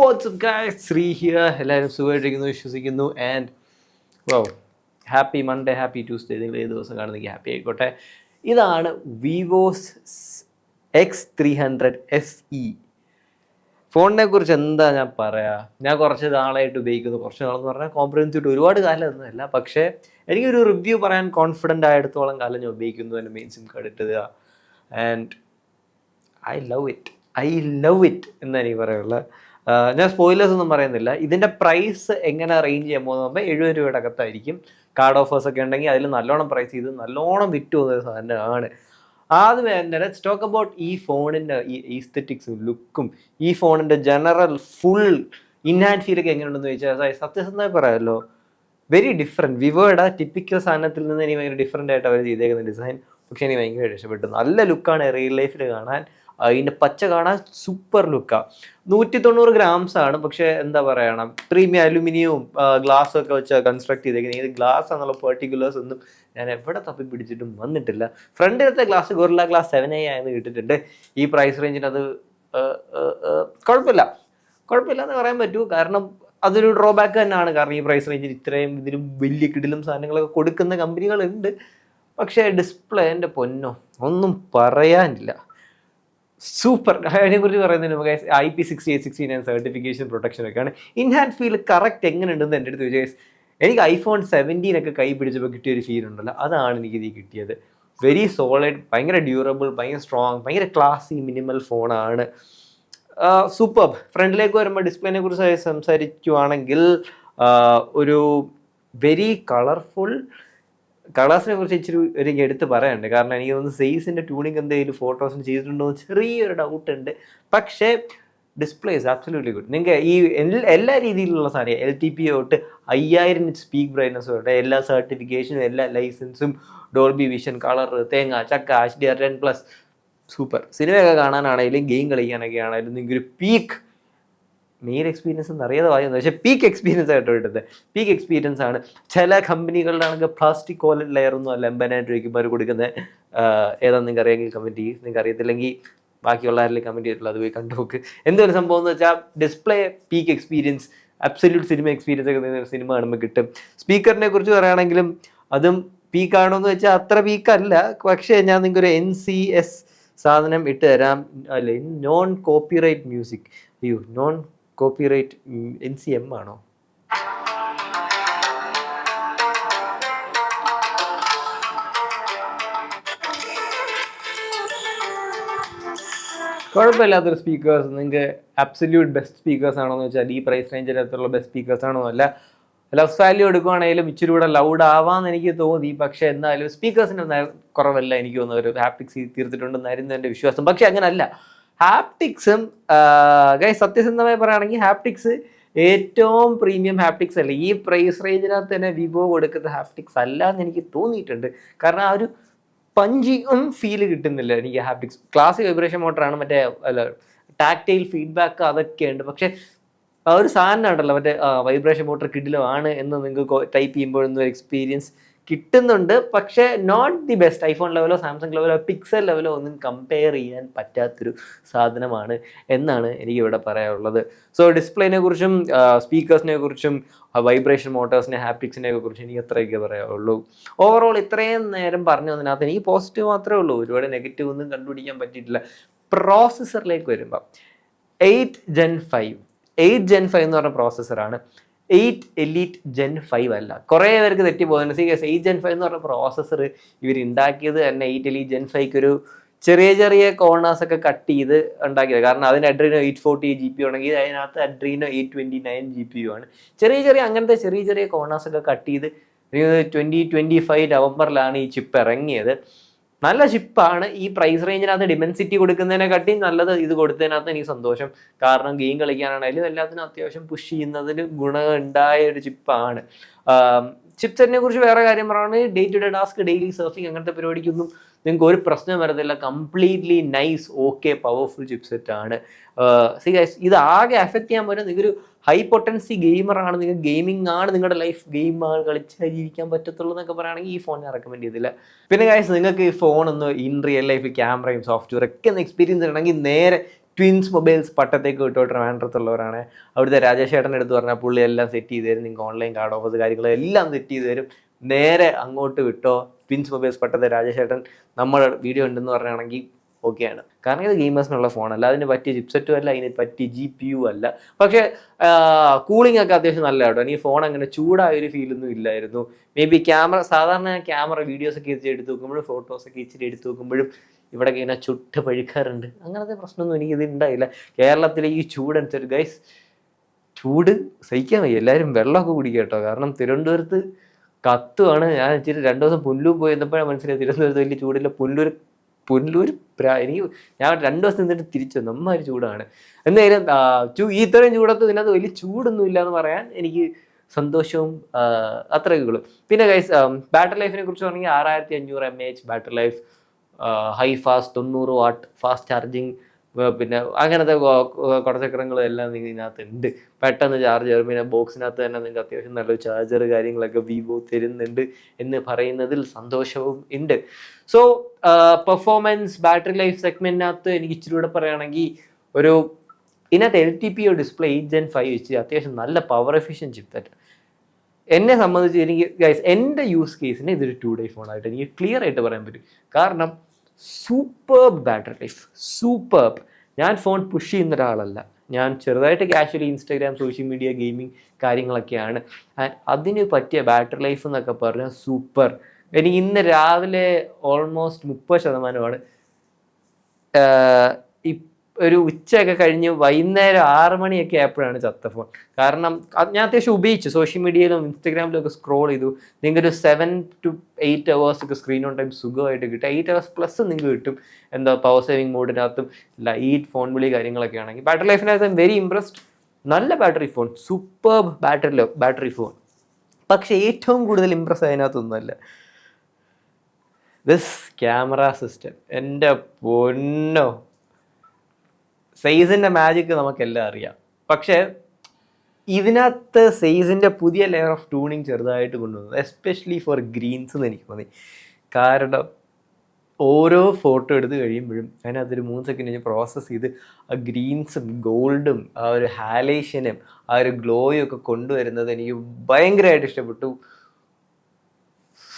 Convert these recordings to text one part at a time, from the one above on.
WhatsApp guys, Sree here. എല്ലാവരും സുഖമായിട്ടിരിക്കുന്നു വിശ്വസിക്കുന്നു. And wow, happy Monday, happy Tuesday. നിങ്ങൾ ഏത് ദിവസം കാണുന്നെങ്കിൽ ഹാപ്പി ആയിക്കോട്ടെ. ഇതാണ് വിവോസ് X300 SE. ഫോണിനെ കുറിച്ച് എന്താ ഞാൻ പറയാ, ഞാൻ കുറച്ച് നാളായിട്ട് ഉപയോഗിക്കുന്നു. കുറച്ച് നാളെന്ന് പറഞ്ഞാൽ കോംപ്രഹെൻസീവ് ഒരുപാട് കാലം ഒന്നുമല്ല, പക്ഷേ എനിക്കൊരു റിവ്യൂ പറയാൻ കോൺഫിഡൻ്റ് ആയിടത്തോളം കാലം ഞാൻ ഉപയോഗിക്കുന്നു. എൻ്റെ മെയിൻ സിം കാർഡ് ഇട്ടത്. ആൻഡ് ഐ ലവ് ഇറ്റ് എന്ന് എനിക്ക് പറയാനുള്ളത്. ഞാൻ സ്പോയിലേഴ്സ് ഒന്നും പറയുന്നില്ല. ഇതിൻ്റെ പ്രൈസ് എങ്ങനെ റേഞ്ച് ചെയ്യാൻ പോകുമ്പോൾ 70 രൂപയുടെ അകത്തായിരിക്കും. കാർഡ് ഓഫേഴ്സ് ഒക്കെ ഉണ്ടെങ്കിൽ അതിൽ നല്ലോണം പ്രൈസ് ചെയ്ത് നല്ലോണം വിറ്റ് പോകുന്ന ഒരു സാധനമാണ്. ആദ്യമേ തന്നെ ലെറ്റ്സ് ടോക്ക് അബൌട്ട് ഈ ഫോണിൻ്റെ ഈ ഈസ്തെറ്റിക്സും ലുക്കും, ഈ ഫോണിൻ്റെ ജനറൽ ഫുൾ ഇൻഹാൻഡ് ഫീലൊക്കെ എങ്ങനെയുണ്ടെന്ന് ചോദിച്ചാൽ സത്യസന്ധമായി പറയാമല്ലോ, വെരി ഡിഫറെൻറ്റ്. വിവോയുടെ ടിപ്പിക്കൽ സാധനത്തിൽ നിന്ന് എനിക്ക് ഭയങ്കര ഡിഫറെൻ്റ് ആയിട്ട് അവർ ചെയ്തേക്കുന്ന ഡിസൈൻ. പക്ഷേ എനിക്ക് ഭയങ്കര ഇഷ്ടപ്പെട്ടു. നല്ല ലുക്കാണ് റിയൽ ലൈഫിൽ കാണാൻ. ഇതിൻ്റെ പച്ച കാണാൻ സൂപ്പർ ലുക്കാണ്. 190 grams ആണ്. പക്ഷേ എന്താ പറയണം, പ്രീമിയം അലുമിനിയവും ഗ്ലാസ്സും ഒക്കെ വെച്ച് കൺസ്ട്രക്ട് ചെയ്തേക്കുന്നത്. ഇത് ഗ്ലാസ് എന്നുള്ള പെർട്ടിക്കുലേഴ്സ് ഒന്നും ഞാൻ എവിടെ തപ്പി പിടിച്ചിട്ടും വന്നിട്ടില്ല. ഫ്രണ്ടിലത്തെ ഗ്ലാസ് ഗൊറില്ല ഗ്ലാസ് 7A ആയെന്ന് കിട്ടിയിട്ടുണ്ട്. ഈ പ്രൈസ് റേഞ്ചിന് അത് കുഴപ്പമില്ല എന്ന് പറയാൻ പറ്റൂ. കാരണം അതൊരു ഡ്രോബാക്ക് തന്നെയാണ്. കാരണം ഈ പ്രൈസ് റേഞ്ചിൽ ഇത്രയും ഇതിലും വലിയ കിടിലും സാധനങ്ങളൊക്കെ കൊടുക്കുന്ന കമ്പനികളുണ്ട്. പക്ഷേ ഡിസ്പ്ലേ എൻ്റെ പൊന്നോ ഒന്നും പറയാനില്ല, സൂപ്പർ. അതിനെക്കുറിച്ച് പറയുന്നതിന് നമുക്ക് IP6869 സർട്ടിഫിക്കേഷൻ പ്രൊട്ടക്ഷൻ ഒക്കെയാണ്. ഇൻഹാൻഡ് ഫീൽ കറക്റ്റ് എങ്ങനെയുണ്ടെന്ന് എൻ്റെ അടുത്ത് ചോദിച്ചാൽ എനിക്ക് iPhone 17 ഒക്കെ കൈ പിടിച്ചപ്പോൾ കിട്ടിയൊരു ഫീൽ ഉണ്ടല്ലോ, അതാണ് എനിക്കിത് കിട്ടിയത്. വെരി സോളിഡ്, ഭയങ്കര ഡ്യൂറബിൾ, ഭയങ്കര സ്ട്രോങ്, ഭയങ്കര ക്ലാസി മിനിമൽ ഫോണാണ്. സൂപ്പർ. ഫ്രണ്ടിലേക്ക് വരുമ്പോൾ ഡിസ്പ്ലേനെ കുറിച്ച് സംസാരിക്കുവാണെങ്കിൽ ഒരു വെരി കളർഫുൾ. കളേഴ്സിനെ കുറിച്ച് ഇച്ചിരി എനിക്ക് എടുത്ത് പറയാനുണ്ട്. കാരണം എനിക്ക് തോന്നുന്നു സെയ്സിൻ്റെ ട്യൂണിങ് എന്തെങ്കിലും ഫോട്ടോസിന് ചെയ്തിട്ടുണ്ടോ എന്ന് ചെറിയൊരു ഡൗട്ട് ഉണ്ട്. പക്ഷേ ഡിസ്പ്ലേ ഇസ് ആബ്സല്യൂട്ട്ലി ഗുഡ്. നിങ്ങൾക്ക് ഈ എല്ലാ രീതിയിലുള്ള സാധനം LTP തൊട്ട് 5000 സ്പീക്ക് ബ്രൈറ്റ്നസ് തൊട്ട് എല്ലാ സർട്ടിഫിക്കേഷനും എല്ലാ ലൈസൻസും ഡോൾബി വിഷൻ, കളർ, തേങ്ങ, ചക്ക, HDR10+, സൂപ്പർ. സിനിമയൊക്കെ കാണാനാണെങ്കിലും ഗെയിം കളിക്കാനൊക്കെ ആണെങ്കിലും നിങ്ങൾക്കൊരു പീക്ക് മെയിൻ എക്സ്പീരിയൻസ് എന്നറിയാതെ വായുന്നത്, പക്ഷേ പീക്ക് എക്സ്പീരിയൻസ് ആയിട്ട് എടുത്തത്. പീക്ക് എക്സ്പീരിയൻസ് ആണ്. ചില കമ്പനികളുടെ ആണെങ്കിൽ പ്ലാസ്റ്റിക് കോലഡ് ലെയർ ഒന്നും അല്ല 80,000 രൂപയ്ക്ക് അവർ കൊടുക്കുന്നത്. ഏതാണെന്ന് നിങ്ങൾക്ക് അറിയാമെങ്കിൽ കമൻറ്റ് ചെയ്യും. നിങ്ങൾക്ക് അറിയത്തില്ലെങ്കിൽ ബാക്കിയുള്ള ആരെങ്കിലും കമൻറ്റ് ചെയ്തിട്ടുള്ള അത് പോയി കണ്ടുപോക്ക്. എന്തൊരു സംഭവം എന്ന് വെച്ചാൽ display peak experience, absolute cinema experience ഒക്കെ സിനിമ കാണുമ്പോൾ കിട്ടും. സ്പീക്കറിനെ കുറിച്ച് പറയുകയാണെങ്കിലും അതും പീക്കാണോ എന്ന് വെച്ചാൽ അത്ര പീക്കല്ല. പക്ഷേ ഞാൻ നിങ്ങൾക്ക് ഒരു NCS സാധനം ഇട്ട് തരാം. അല്ലെ, നോൺ കോപ്പിറൈറ്റ് മ്യൂസിക്. അയ്യോ, നോൺ കോപ്പിറൈറ്റ് NCM ആണോ? കുഴപ്പമില്ലാത്തൊരു സ്പീക്കേഴ്സ്. നിങ്ങൾക്ക് അബ്സല്യൂട്ട് ബെസ്റ്റ് സ്പീക്കേഴ്സ് ആണോ എന്ന് വെച്ചാൽ ഈ പ്രൈസ് റേഞ്ചിനകത്തുള്ള ബെസ്റ്റ് സ്പീക്കേഴ്സ് ആണോ അല്ല. ലവ് വാല്യൂ എടുക്കുവാണെങ്കിലും ഇച്ചിരി കൂടെ ലൗഡ് ആവാമെന്ന് എനിക്ക് തോന്നി. പക്ഷേ എന്നാലും സ്പീക്കേഴ്സിൻ്റെ കുറവല്ല എനിക്ക് തോന്നുന്നു. ഒരു ഹാപ്റ്റിക്സ് തീർത്തിട്ടുണ്ടെന്നായിരുന്നു എൻ്റെ വിശ്വാസം. പക്ഷേ അങ്ങനല്ല. ഹാപ്റ്റിക്സും സത്യസന്ധമായി പറയുകയാണെങ്കിൽ ഹാപ്റ്റിക്സ് ഏറ്റവും പ്രീമിയം ഹാപ്റ്റിക്സ് അല്ല. ഈ പ്രൈസ് റേഞ്ചിനകത്ത് തന്നെ വിവോ കൊടുക്കുന്ന ഹാപ്റ്റിക്സ് അല്ല എന്ന് എനിക്ക് തോന്നിയിട്ടുണ്ട്. കാരണം ആ ഒരു പഞ്ചിയും ഫീല് കിട്ടുന്നില്ല എനിക്ക് ഹാപ്റ്റിക്സ്. ക്ലാസിക് വൈബ്രേഷൻ മോട്ടറാണ്, മറ്റേ ടാക്ടൈൽ ഫീഡ്ബാക്ക് അതൊക്കെ ഉണ്ട്. പക്ഷേ ആ ഒരു സാധനം ഉണ്ടല്ലോ, മറ്റേ വൈബ്രേഷൻ മോട്ടർ കിടിലമാണ് എന്ന് നിങ്ങൾക്ക് ടൈപ്പ് ചെയ്യുമ്പോഴൊന്നും ഒരു എക്സ്പീരിയൻസ് കിട്ടുന്നുണ്ട്. പക്ഷേ നോട്ട് ദി ബെസ്റ്റ്. ഐഫോൺ ലെവലോ സാംസങ് ലെവലോ പിക്സൽ ലെവലോ ഒന്നും കമ്പയർ ചെയ്യാൻ പറ്റാത്തൊരു സാധനമാണ് എന്നാണ് എനിക്കിവിടെ പറയാനുള്ളത്. സോ ഡിസ്പ്ലേനെ കുറിച്ചും സ്പീക്കേഴ്സിനെ കുറിച്ചും വൈബ്രേഷൻ മോട്ടേഴ്സിനെ ഹാപ്റ്റിക്സിനെ കുറിച്ചും എനിക്ക് അത്രയൊക്കെ പറയാനുള്ളൂ. ഓവറോൾ ഇത്രയും നേരം പറഞ്ഞു വന്നതിനകത്ത് എനിക്ക് പോസിറ്റീവ് മാത്രമേ ഉള്ളൂ. ഒരുപാട് നെഗറ്റീവ് ഒന്നും കണ്ടുപിടിക്കാൻ പറ്റിയിട്ടില്ല. പ്രോസസ്സറിലേക്ക് വരുമ്പോൾ 8 Gen 5 എന്ന് പറഞ്ഞ പ്രോസസ്സറാണ്. 8 Elite Gen 5 അല്ല. കുറേ പേർക്ക് തെറ്റിപ്പോകുന്നുണ്ട്. 8 Gen 5 എന്ന് പറഞ്ഞ പ്രോസസ്സർ ഇവർ ഉണ്ടാക്കിയത് തന്നെ 8 Elite Gen 5 ഒരു ചെറിയ കോർണേഴ്സ് ഒക്കെ കട്ട് ചെയ്ത് ഉണ്ടാക്കിയത്. കാരണം അതിന് Adreno 840 GPU ആണെങ്കിൽ അതിനകത്ത് Adreno 829 GPU ആണ്. അങ്ങനത്തെ ചെറിയ കോർണേഴ്സ് ഒക്കെ കട്ട് ചെയ്ത് 2025 നവംബറിലാണ് ഈ ചിപ്പ് ഇറങ്ങിയത്. നല്ല ചിപ്പാണ്. ഈ പ്രൈസ് റേഞ്ചിനകത്ത് ഡിമെൻസിറ്റി കൊടുക്കുന്നതിനെക്കാട്ടി നല്ലത് ഇത് കൊടുത്തതിനകത്ത് എനിക്ക് സന്തോഷം. കാരണം ഗെയിം കളിക്കാനാണെങ്കിലും എല്ലാത്തിനും അത്യാവശ്യം പുഷ് ചെയ്യുന്നതിന് ഗുണം ഉണ്ടായ ഒരു ചിപ്പാണ്. ചിപ്സെറ്റിനെ കുറിച്ച് വേറെ കാര്യം പറയുകയാണെങ്കിൽ day to day task, daily surfing അങ്ങനത്തെ പരിപാടിക്കൊന്നും നിങ്ങൾക്ക് ഒരു പ്രശ്നം വരത്തില്ല. കംപ്ലീറ്റ്ലി നൈസ്, ഓക്കെ, പവർഫുൾ ചിപ്സെറ്റാണ്. ഇത് ആകെ അഫക്റ്റ് ചെയ്യാൻ പറ്റും നിങ്ങൾക്കൊരു ഹൈ പൊട്ടൻസി ഗെയിമറാണ്, നിങ്ങൾ ഗെയിമിംഗ് ആണ് നിങ്ങളുടെ ലൈഫ്, ഗെയിം കളിച്ചാൽ ജീവിക്കാൻ പറ്റത്തുള്ളൂ എന്നൊക്കെ പറയുകയാണെങ്കിൽ ഈ ഫോൺ ഞാൻ റെക്കമെൻഡ് ചെയ്തില്ല. പിന്നെ ഗൈസ്, നിങ്ങൾക്ക് ഈ ഫോൺ ഒന്ന് ഇൻ റിയൽ ലൈഫ് ക്യാമറയും സോഫ്റ്റ്വെയർ ഒക്കെ ഒന്ന് എക്സ്പീരിയൻസ് ചെയ്യണമെങ്കിൽ നേരെ ട്വിൻസ് മൊബൈൽസ് പട്ടത്തേക്ക് വിട്ടോ ട്രിവാൻഡ്രത്തുള്ളവരാണ്. അവിടുത്തെ രാജേഷ് ഏട്ടൻ്റെ അടുത്ത് പറഞ്ഞാൽ പുള്ളി എല്ലാം സെറ്റ് ചെയ്ത് തരും, നിങ്ങൾക്ക് ഓൺലൈൻ കാർഡ് ഓഫേഴ്സ് കാര്യങ്ങളെല്ലാം സെറ്റ് ചെയ്ത് തരും, നേരെ അങ്ങോട്ട് വിട്ടോ. ട്വിൻസ് മൊബൈൽസ് പട്ടത്തെ രാജേഷ് ഏട്ടൻ നമ്മുടെ വീഡിയോ ഉണ്ടെന്ന് പറയുകയാണെങ്കിൽ ഓക്കെയാണ്. കാരണം ഇത് ഗെയിമേഴ്സിനുള്ള ഫോണല്ല, അതിന് പറ്റിയ ചിപ്സെറ്റും അല്ല, അതിന് പറ്റിയ GPU അല്ല. പക്ഷേ കൂളിംഗ് ഒക്കെ അത്യാവശ്യം നല്ല കേട്ടോ. എനിക്ക് ഫോൺ അങ്ങനെ ചൂടായൊരു ഫീലൊന്നും ഇല്ലായിരുന്നു. മേ ബി ക്യാമറ, സാധാരണ ക്യാമറ വീഡിയോസൊക്കെ ഇച്ചിരി എടുത്ത് നോക്കുമ്പോഴും ഫോട്ടോസൊക്കെ ഇച്ചിരി എടുത്ത് നോക്കുമ്പോഴും ഇവിടെ ഇങ്ങനെ ചുട്ട് പഴുക്കാറുണ്ട്. അങ്ങനത്തെ പ്രശ്നമൊന്നും എനിക്കിത് ഉണ്ടായില്ല. കേരളത്തിലെ ഈ ചൂടനുസരിച്ച് ഗൈസ്, ചൂട് സഹിക്കാൻ വയ്യ. എല്ലാവരും വെള്ളമൊക്കെ കുടിക്കുക കേട്ടോ. കാരണം തിരുവനന്തപുരത്ത് കത്തുവാണ്. ഞാൻ ഇച്ചിരി 2 ദിവസം പുല്ലൂർ പോയി എന്നപ്പോഴാണ് മനസ്സിലായി തിരുവനന്തപുരത്ത് വലിയ ചൂടില്ല. പുല്ലൂർ എനിക്ക് ഞാൻ 2 ദിവസം നിന്നിട്ട് തിരിച്ചു വന്നു. അമ്മ ഒരു ചൂടാണ്. എന്തായാലും ഈ ഇത്രയും ചൂടത്ത് ഇതിനകത്ത് വലിയ ചൂടൊന്നും ഇല്ല എന്ന് പറയാൻ എനിക്ക് സന്തോഷവും അത്രയൊക്കെ ഉള്ളൂ. പിന്നെ ഗൈസ്, ബാറ്ററി ലൈഫിനെ കുറിച്ച് പറഞ്ഞെങ്കിൽ 6500 mAh battery life, high fast 90 what fast charging, പിന്നെ അങ്ങനത്തെ കുടച്ചക്രങ്ങളും എല്ലാം ഇതിനകത്ത് ഉണ്ട്. പെട്ടെന്ന് ചാർജ് ചെയ്യും. പിന്നെ ബോക്സിനകത്ത് തന്നെ നിങ്ങൾക്ക് അത്യാവശ്യം നല്ലൊരു ചാർജർ കാര്യങ്ങളൊക്കെ വിവോ തരുന്നുണ്ട് എന്ന് പറയുന്നതിൽ സന്തോഷവും ഉണ്ട്. സോ പെർഫോമൻസ് ബാറ്ററി ലൈഫ് സെഗ്മെന്റിനകത്ത് എനിക്ക് ഇച്ചിരി കൂടെ പറയുകയാണെങ്കിൽ ഇതിനകത്ത് LTPO ഡിസ്പ്ലേ 8 Gen 5 വെച്ച് അത്യാവശ്യം നല്ല പവർ എഫിഷ്യൻറ്റ് ചിപ്സെറ്റ്. എന്നെ സംബന്ധിച്ച് എനിക്ക് ഗൈസ്, എൻ്റെ യൂസ് കേസിന് ഇതൊരു 2-day ഫോണായിട്ട് എനിക്ക് ക്ലിയർ ആയിട്ട് പറയാൻ പറ്റും. കാരണം സൂപ്പർബ് ബാറ്ററി ലൈഫ്, സൂപ്പർബ്. ഞാൻ ഫോൺ പുഷ് ചെയ്യുന്ന ഒരാളല്ല. ഞാൻ ചെറുതായിട്ട് casually Instagram, social media, gaming കാര്യങ്ങളൊക്കെയാണ്. അതിന് പറ്റിയ ബാറ്ററി ലൈഫ് എന്നൊക്കെ പറഞ്ഞാൽ സൂപ്പർ. എനിക്ക് ഇന്ന് രാവിലെ ഓൾമോസ്റ്റ് 30% ഒരു ഉച്ചയൊക്കെ കഴിഞ്ഞ് വൈകുന്നേരം 6 മണിയൊക്കെ ആയപ്പോഴാണ് ചത്ത ഫോൺ. കാരണം ഞാൻ അത്യാവശ്യം ഉപയോഗിച്ചു, സോഷ്യൽ മീഡിയയിലും Instagramലും ഒക്കെ സ്ക്രോൾ ചെയ്തു. നിങ്ങൾക്ക് ഒരു 7 to 8 hours ഒക്കെ സ്ക്രീൻ ഓൺ ടൈം സുഖമായിട്ട് കിട്ടും. 8 hours പ്ലസ് നിങ്ങൾക്ക് കിട്ടും. എന്താ പവർ സേവിങ് മോഡിനകത്തും ലൈറ്റ് ഫോൺ വിളി കാര്യങ്ങളൊക്കെ ആണെങ്കിൽ. ബാറ്ററി ലൈഫിനകത്ത് വെരി ഇംപ്രസ്ഡ്. നല്ല battery phone, superb battery phone. പക്ഷേ ഏറ്റവും കൂടുതൽ ഇംപ്രസ് അതിനകത്തൊന്നുമല്ല ദിസ് ക്യാമറ സിസ്റ്റം. എൻ്റെ പൊന്നോ, സൈസിൻ്റെ മാജിക്ക് നമുക്കെല്ലാം അറിയാം. പക്ഷേ ഇതിനകത്ത് സൈസിൻ്റെ പുതിയ ലെയർ ഓഫ് ട്യൂണിങ് ചെറുതായിട്ട് കൊണ്ടുവന്നത്, എസ്പെഷ്യലി ഫോർ ഗ്രീൻസ് എന്ന് എനിക്ക് തോന്നി. കാരണം ഓരോ ഫോട്ടോ എടുത്ത് കഴിയുമ്പോഴും അതിനകത്തൊരു 3 സെക്കൻഡ് കഴിഞ്ഞ് പ്രോസസ്സ് ചെയ്ത് ആ ഗ്രീൻസും ഗോൾഡും ആ ഒരു ഹാലേഷനും ആ ഒരു ഗ്ലോയും ഒക്കെ കൊണ്ടുവരുന്നത് എനിക്ക് ഭയങ്കരമായിട്ട് ഇഷ്ടപ്പെട്ടു.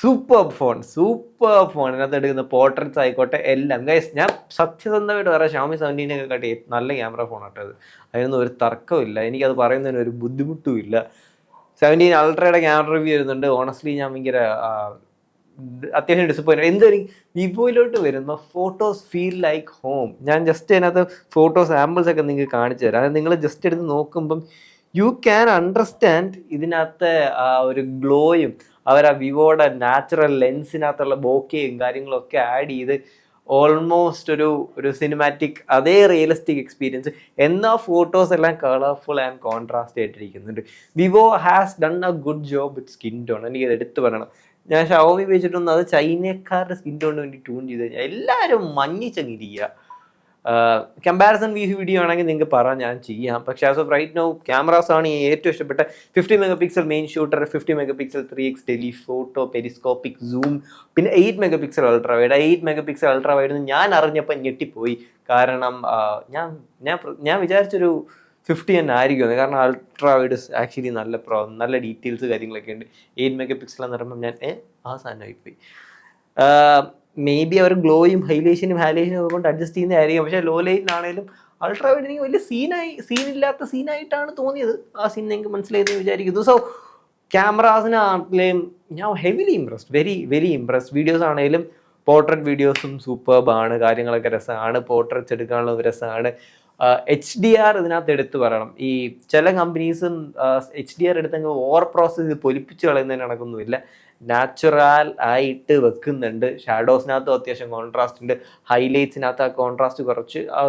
Super phone. ഇതിനകത്ത് എടുക്കുന്ന പോർട്രേറ്റ്സ് ആയിക്കോട്ടെ എല്ലാം. ഗൈസ്, ഞാൻ സത്യസന്ധമായിട്ട് പറയാം, Xiaomi 17 കാട്ടി നല്ല ക്യാമറ ഫോണാട്ടോ അത്. അതിനൊന്നും ഒരു തർക്കമില്ല. എനിക്കത് പറയുന്നതിന് ഒരു ബുദ്ധിമുട്ടും ഇല്ല. 17 അൾട്രയുടെ ക്യാമറ റിവ്യൂ വരുന്നുണ്ട്. ഓണസ്റ്റ്ലി ഞാൻ ഭയങ്കര അത്യാവശ്യം ഡിസപ്പോയിൻറ്റ്. എന്തൊരു വിവോയിലോട്ട് വരുമ്പോൾ ഫോട്ടോസ് ഫീൽ ലൈക്ക് ഹോം. ഞാൻ ജസ്റ്റ് അതിനകത്ത് ഫോട്ടോ സാമ്പിൾസ് ഒക്കെ നിങ്ങൾക്ക് കാണിച്ചു തരാം. അത് നിങ്ങൾ ജസ്റ്റ് എടുത്ത് നോക്കുമ്പം യു ക്യാൻ അണ്ടർസ്റ്റാൻഡ് ഇതിനകത്ത് ആ ഒരു ഗ്ലോയും അവർ ആ വിവോയുടെ നാച്ചുറൽ ലെൻസിനകത്തുള്ള ബോക്കയും കാര്യങ്ങളൊക്കെ ആഡ് ചെയ്ത് ഓൾമോസ്റ്റ് ഒരു സിനിമാറ്റിക്, അതേ റിയലിസ്റ്റിക് എക്സ്പീരിയൻസ്. എന്നാൽ ഫോട്ടോസ് എല്ലാം കളർഫുൾ ആൻഡ് കോൺട്രാസ്റ്റ് ആയിട്ടിരിക്കുന്നുണ്ട്. Vivo has done a good job with skin tone. എനിക്കത് എടുത്ത് പറയണം. ഞാൻ Xiaomi ഉപയോഗിച്ചിട്ടൊന്നും അത് ചൈനക്കാരുടെ സ്കിൻ ടോണിന് വേണ്ടി ട്യൂൺ ചെയ്ത് കഴിഞ്ഞാൽ എല്ലാവരും മഞ്ഞിച്ചങ്ങിരിക്കുക. കമ്പാരിസൺ വീഡിയോ ആണെങ്കിൽ നിങ്ങൾക്ക് പറയാം, ഞാൻ ചെയ്യാം. പക്ഷേ as of right now cameras ആണ് ഏറ്റവും ഇഷ്ടപ്പെട്ട. 50 MP main shooter, 50 MP 3x telephoto, periscopic zoom, പിന്നെ 8 MP ultra wide. 8 MP ultra wide ഞാൻ അറിഞ്ഞപ്പോൾ ഞെട്ടിപ്പോയി. കാരണം ഞാൻ വിചാരിച്ചൊരു 50 തന്നെ ആയിരിക്കും. കാരണം അൾട്രാ വൈഡ് ആക്ച്വലി നല്ല ഡീറ്റെയിൽസ് കാര്യങ്ങളൊക്കെ ഉണ്ട്. 8 MP എന്ന് പറയുമ്പോൾ ഞാൻ ആ സാധനമായിപ്പോയി. മേ ബി അവർ ഗ്ലോയും ഹൈലൈഷനും ഒക്കെ കൊണ്ട് അഡ്ജസ്റ്റ് ചെയ്യുന്നതായിരിക്കും. പക്ഷേ ലോ ലൈറ്റിനാണേലും അൾട്രാ വൈഡ് എനിക്ക് വലിയ സീനില്ലാത്ത സീനായിട്ടാണ് തോന്നിയത്. ആ സീൻ നിങ്ങൾക്ക് മനസ്സിലായെന്ന് വിചാരിക്കുന്നു. സോ ക്യാമറാസിനാണെങ്കിലും ഞാൻ heavily impressed, very impressed. Videos ആണെങ്കിലും പോർട്രേറ്റ് വീഡിയോസും സൂപ്പർബാണ്. കാര്യങ്ങളൊക്കെ രസമാണ്. പോർട്രേറ്റ്സ് എടുക്കാനുള്ള രസമാണ്. HDR ഇതിനകത്ത് എടുത്ത് പറയണം. ഈ ചില കമ്പനീസും HDR എടുത്തെങ്കിൽ ഓവർ പ്രോസസ് ചെയ്ത് പൊലിപ്പിച്ച് കളയുന്നതിന് നടക്കൊന്നുമില്ല. നാച്ചുറൽ ആയിട്ട് വെക്കുന്നുണ്ട്. ഷാഡോസിനകത്തും അത്യാവശ്യം കോൺട്രാസ്റ്റ് ഉണ്ട്. ഹൈലൈറ്റ്സിനകത്ത് ആ കോൺട്രാസ്റ്റ് കുറച്ച് ആ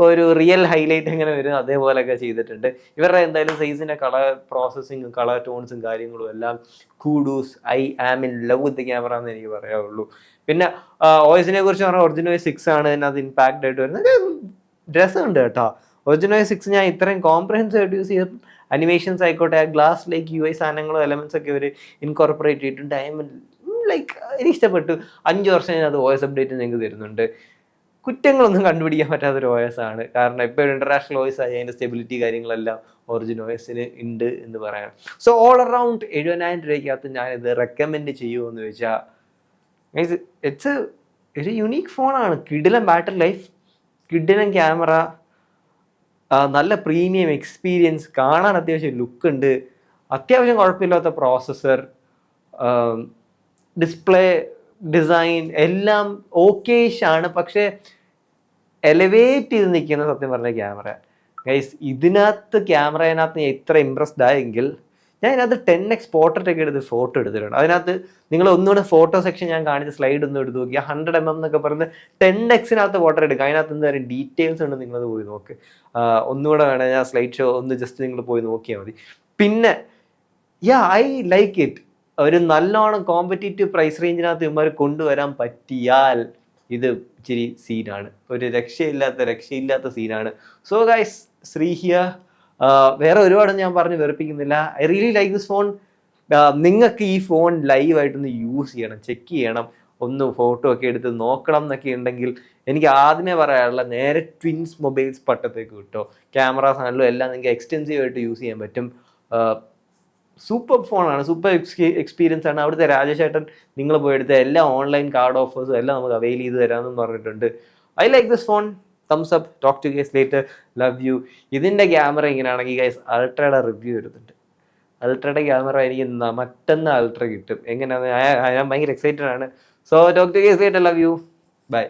ഒരു റിയൽ ഹൈലൈറ്റ് എങ്ങനെ വരും അതേപോലെയൊക്കെ ചെയ്തിട്ടുണ്ട്. ഇവരുടെ എന്തായാലും സൈസിൻ്റെ കളർ പ്രോസസ്സിങ്ങും കളർ ടോൺസും കാര്യങ്ങളും എല്ലാം kudos. I am in love with camera എന്ന് എനിക്ക് പറയാവുള്ളൂ. പിന്നെ OS-നെ കുറിച്ച് പറഞ്ഞാൽ ഒറിജിനൽ OS 6 ആണ് ഇതിനകത്ത് ഇമ്പാക്റ്റ് ആയിട്ട് വരുന്നത്. രസമുണ്ട് കേട്ടോ. ഒറിജിനൽ OS 6 ഞാൻ ഇത്രയും കോംപ്രഹെൻസീവ് ആയിട്ട് യൂസ് ചെയ്ത് അനിമേഷൻസ് ആയിക്കോട്ടെ, ഗ്ലാസ് ലൈക്ക് UI സാധനങ്ങളും എലമെന്റ്സ് ഒക്കെ ഇവർ ഇൻകോർപ്പറേറ്റ് ചെയ്തിട്ടുണ്ട്. ലൈക്ക് എനിക്ക് ഇഷ്ടപ്പെട്ടു. 5 വർഷം അത് OS അപ്ഡേറ്റ് നിങ്ങൾക്ക് തരുന്നുണ്ട്. കുറ്റങ്ങളൊന്നും കണ്ടുപിടിക്കാൻ പറ്റാത്തൊരു OS ആണ്. കാരണം ഇപ്പോൾ ഇന്റർനാഷണൽ OS ആയി അതിൻ്റെ സ്റ്റെബിലിറ്റി കാര്യങ്ങളെല്ലാം ഒറിജിൻ OSന് ഉണ്ട് എന്ന് പറയാം. സോ ഓൾ അറൗണ്ട് 70,000 രൂപയ്ക്കകത്ത് ഞാനിത് റെക്കമെൻഡ് ചെയ്യുമോ എന്ന് ചോദിച്ചാൽ ഇറ്റ്സ് ഒരു യുണീക്ക് ഫോണാണ്. കിടിലൻ ബാറ്ററി ലൈഫ്, കിടിലൻ ക്യാമറ, നല്ല പ്രീമിയം എക്സ്പീരിയൻസ്, കാണാൻ അത്യാവശ്യം ലുക്ക് ഉണ്ട്, അത്യാവശ്യം കുഴപ്പമില്ലാത്ത പ്രോസസ്സർ, ഡിസ്പ്ലേ ഡിസൈൻ എല്ലാം ഓക്കേഷാണ്. പക്ഷേ എലവേറ്റ് ചെയ്ത് നിൽക്കുന്ന സത്യം പറഞ്ഞ ക്യാമറ ഗൈസ്. ക്യാമറയിനകത്ത് ഞാൻ ഇത്ര ഇമ്പ്രസ്ഡ് ആയെങ്കിൽ ഞാൻ ഇതിനകത്ത് 10x പോർട്രേറ്റ് ഒക്കെ എടുത്ത് ഫോട്ടോ എടുത്തിട്ടുണ്ട്. അതിനകത്ത് നിങ്ങൾ ഒന്നുകൂടെ ഫോട്ടോ സെക്ഷൻ ഞാൻ കാണിച്ച സ്ലൈഡ് ഒന്നും എടുത്ത് നോക്കി, 100mm എന്നൊക്കെ പറയുന്നത് 10xനകത്ത് ഫോട്ടോ എടുക്കുക. അതിനകത്ത് എന്താ പറയുക ഡീറ്റെയിൽസ് ഉണ്ട്, നിങ്ങളത് പോയി നോക്ക്. ഒന്നുകൂടെ വേണേൽ ഞാൻ സ്ലൈഡ് ഷോ ഒന്ന് ജസ്റ്റ് നിങ്ങൾ പോയി നോക്കിയാൽ മതി. പിന്നെ ഐ ലൈക്ക് ഇറ്റ്. ഒരു നല്ലോണം കോമ്പറ്റീറ്റീവ് പ്രൈസ് റേഞ്ചിനകത്ത് ഇവന്മാർ കൊണ്ടുവരാൻ പറ്റിയാൽ ഇത് ഇച്ചിരി സീനാണ്, ഒരു രക്ഷയില്ലാത്ത സീനാണ്. So guys, Sree here. വേറെ ഒരുപാട് ഞാൻ പറഞ്ഞ് വെറുപ്പിക്കുന്നില്ല. I really like this phone. നിങ്ങൾക്ക് ഈ ഫോൺ ലൈവായിട്ടൊന്ന് യൂസ് ചെയ്യണം, ചെക്ക് ചെയ്യണം, ഒന്ന് ഫോട്ടോ ഒക്കെ എടുത്ത് നോക്കണം എന്നൊക്കെ ഉണ്ടെങ്കിൽ എനിക്ക് ആദ്യമേ പറയാനുള്ള നേരെ ട്വിൻസ് മൊബൈൽസ് പട്ടത്തേക്ക് കിട്ടോ. ക്യാമറാസ് ആണെങ്കിലും എല്ലാം നിങ്ങൾക്ക് എക്സ്റ്റെൻസീവ് ആയിട്ട് യൂസ് ചെയ്യാൻ പറ്റും. സൂപ്പർ ഫോണാണ്, സൂപ്പർ എക്സ്പീരിയൻസ് ആണ്. അവിടുത്തെ രാജേഷ് ഏട്ടൻ നിങ്ങൾ പോയി എടുത്ത എല്ലാ ഓൺലൈൻ കാർഡ് ഓഫേഴ്സും എല്ലാം നമുക്ക് അവൈൽ ചെയ്ത് തരാമെന്ന് പറഞ്ഞിട്ടുണ്ട്. I like this phone. Thumbs up. Talk to guys later. Love you. ഇതിൻ്റെ ക്യാമറ ഇങ്ങനെയാണെങ്കിൽ ഗൈസ് അൾട്രയുടെ റിവ്യൂ വരുന്നുണ്ട്. അൾട്രയുടെ ക്യാമറ എനിക്ക് മറ്റൊന്ന് അൾട്ര കിട്ടും. എങ്ങനെയാണെന്ന് ഞാൻ ഭയങ്കര എക്സൈറ്റഡ് ആണ്. So talk to guys later. Love you. By.